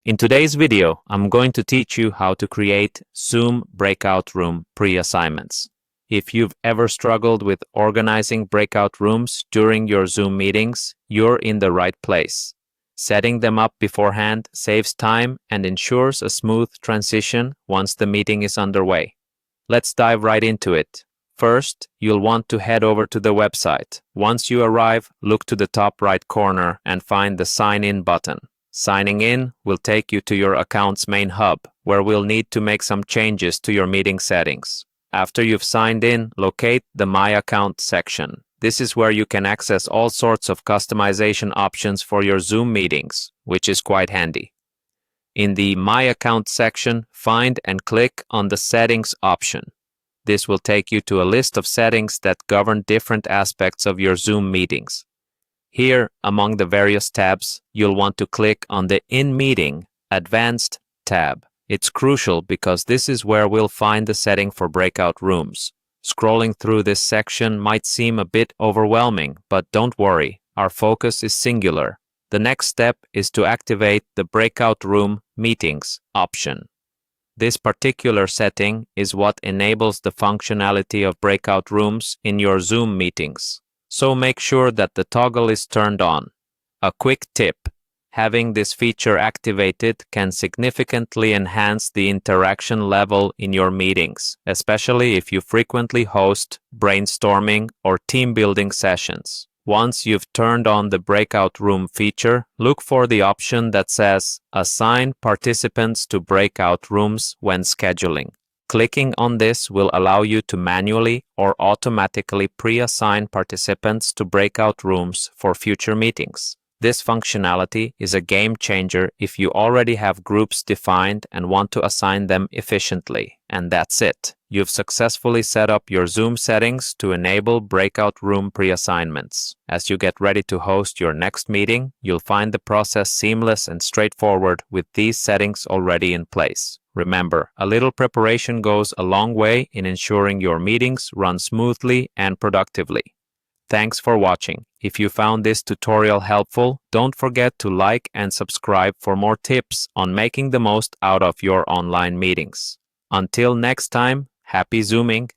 In today's video, I'm going to teach you how to create Zoom breakout room pre-assignments. If you've ever struggled with organizing breakout rooms during your Zoom meetings, you're in the right place. Setting them up beforehand saves time and ensures a smooth transition once the meeting is underway. Let's dive right into it. First, you'll want to head over to the website. Once you arrive, look to the top right corner and find the Sign In button. Signing in will take you to your account's main hub, where we'll need to make some changes to your meeting settings. After you've signed in, locate the My Account section. This is where you can access all sorts of customization options for your Zoom meetings, which is quite handy. In the My Account section, find and click on the Settings option. This will take you to a list of settings that govern different aspects of your Zoom meetings. Here, among the various tabs, you'll want to click on the In Meeting Advanced tab. It's crucial because this is where we'll find the setting for breakout rooms. Scrolling through this section might seem a bit overwhelming, but don't worry, our focus is singular. The next step is to activate the Breakout Room Meetings option. This particular setting is what enables the functionality of breakout rooms in your Zoom meetings. So make sure that the toggle is turned on. A quick tip: having this feature activated can significantly enhance the interaction level in your meetings, especially if you frequently host brainstorming or team building sessions. Once you've turned on the breakout room feature, look for the option that says Assign participants to breakout rooms when scheduling. Clicking on this will allow you to manually or automatically pre-assign participants to breakout rooms for future meetings. This functionality is a game changer if you already have groups defined and want to assign them efficiently. And that's it. You've successfully set up your Zoom settings to enable breakout room pre-assignments. As you get ready to host your next meeting, you'll find the process seamless and straightforward with these settings already in place. Remember, a little preparation goes a long way in ensuring your meetings run smoothly and productively. Thanks for watching. If you found this tutorial helpful, don't forget to like and subscribe for more tips on making the most out of your online meetings. Until next time, happy Zooming!